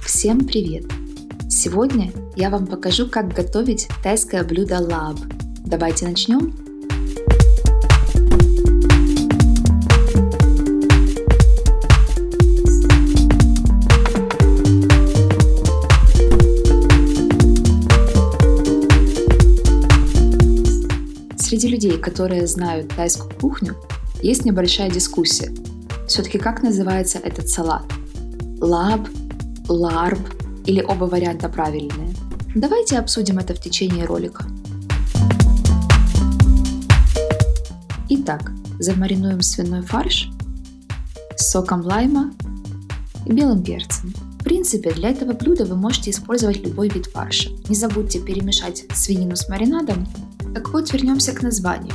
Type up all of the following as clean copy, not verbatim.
Всем привет! Сегодня я вам покажу, как готовить тайское блюдо лааб. Давайте начнем. Среди людей, которые знают тайскую кухню, есть небольшая дискуссия. Все-таки как называется этот салат? Лааб, лаарб или оба варианта правильные? Давайте обсудим это в течение ролика. Итак, замаринуем свиной фарш с соком лайма и белым перцем. В принципе, для этого блюда вы можете использовать любой вид фарша. Не забудьте перемешать свинину с маринадом. Так вот, вернемся к названию.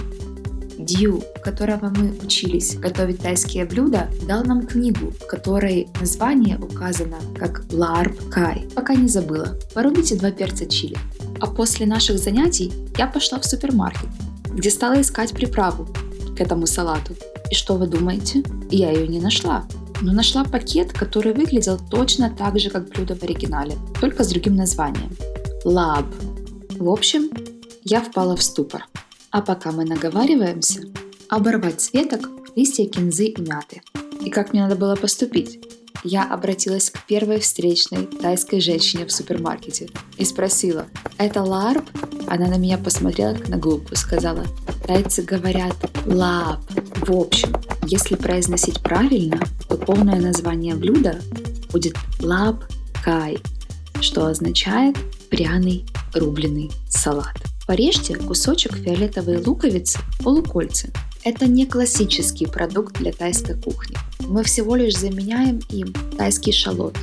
Дью, которого мы учились готовить тайские блюда, дал нам книгу, в которой название указано как лаарб кай. Пока не забыла, порубите 2 перца чили. А после наших занятий я пошла в супермаркет, где стала искать приправу к этому салату. И что вы думаете? Я ее не нашла. Но нашла пакет, который выглядел точно так же, как блюдо в оригинале, только с другим названием. Лааб. В общем, я впала в ступор. А пока мы наговариваемся, оборвать с веток листья кинзы и мяты. И как мне надо было поступить? Я обратилась к первой встречной тайской женщине в супермаркете и спросила: «Это лаарб?» Она на меня посмотрела как на глупую, сказала: «Тайцы говорят лааб». В общем, если произносить правильно, то полное название блюда будет лааб кай, что означает пряный рубленый салат. Порежьте кусочек фиолетовой луковицы в полукольца. Это не классический продукт для тайской кухни. Мы всего лишь заменяем им тайский шалот.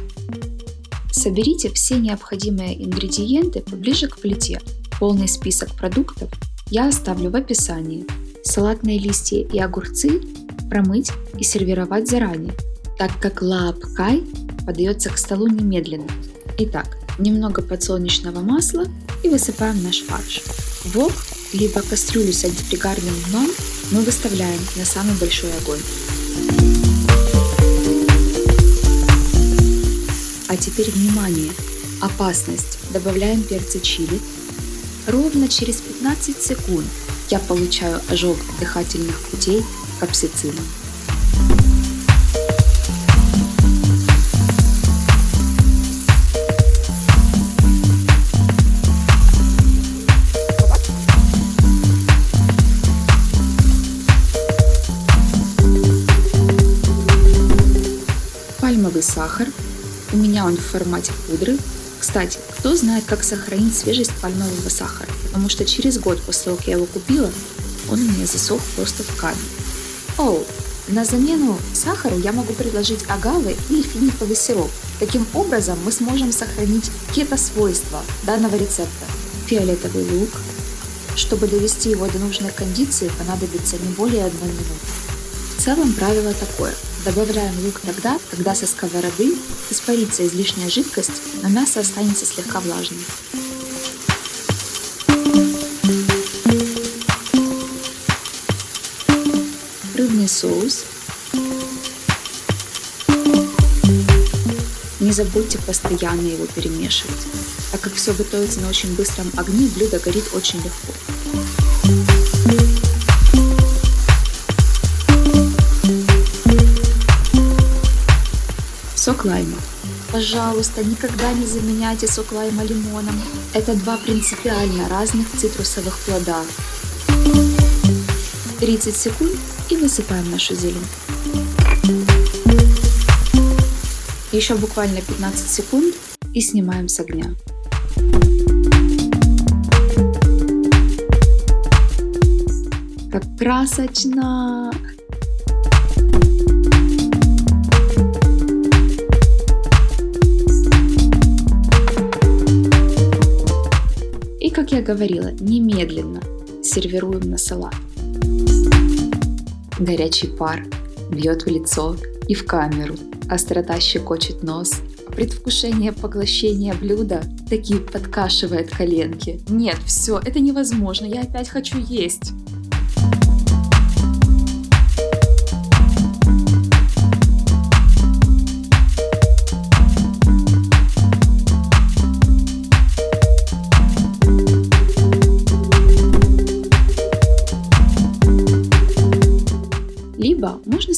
Соберите все необходимые ингредиенты поближе к плите. Полный список продуктов я оставлю в описании. Салатные листья и огурцы промыть и сервировать заранее, так как лааб кай подается к столу немедленно. Итак, немного подсолнечного масла и высыпаем наш фарш. В вок, либо кастрюлю с антипригарным дном, мы выставляем на самый большой огонь. А теперь внимание! Опасность! Добавляем перцы чили. Ровно через 15 секунд я получаю ожог дыхательных путей капсицином. Пальмовый сахар. У меня он в формате пудры. Кстати, кто знает, как сохранить свежесть пальмового сахара? Потому что через год после того, как я его купила, он у меня засох просто в камень. На замену сахару я могу предложить агавы или финиковый сироп. Таким образом мы сможем сохранить кето-свойства данного рецепта. Фиолетовый лук. Чтобы довести его до нужной кондиции, понадобится не более 1 минуты. В целом правило такое. Добавляем лук тогда, когда со сковороды испарится излишняя жидкость, но мясо останется слегка влажным. Рыбный соус. Не забудьте постоянно его перемешивать. Так как все готовится на очень быстром огне, блюдо горит очень легко. Сок лайма. Пожалуйста, никогда не заменяйте сок лайма лимоном. Это 2 принципиально разных цитрусовых плода. 30 секунд и высыпаем нашу зелень. Еще буквально 15 секунд и снимаем с огня. Как красочно! И, как я говорила, немедленно сервируем на салат. Горячий пар бьет в лицо и в камеру. Острота щекочет нос. Предвкушение поглощения блюда таки подкашивает коленки. Нет, все, это невозможно, я опять хочу есть.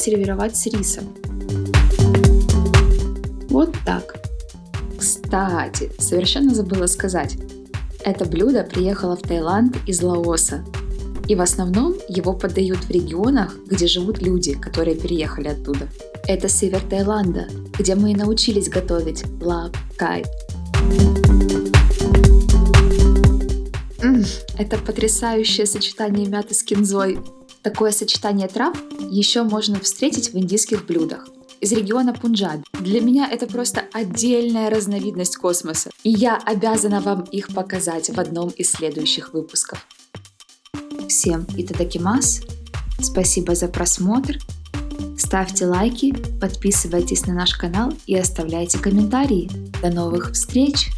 сервировать с рисом. Вот так. Кстати, совершенно забыла сказать. Это блюдо приехало в Таиланд из Лаоса. И в основном его подают в регионах, где живут люди, которые переехали оттуда. Это север Таиланда, где мы и научились готовить лап кай. Это потрясающее сочетание мяты с кинзой. Такое сочетание трав еще можно встретить в индийских блюдах из региона Пунджаби. Для меня это просто отдельная разновидность космоса, и я обязана вам их показать в одном из следующих выпусков. Всем итадакимас, спасибо за просмотр, ставьте лайки, подписывайтесь на наш канал и оставляйте комментарии. До новых встреч!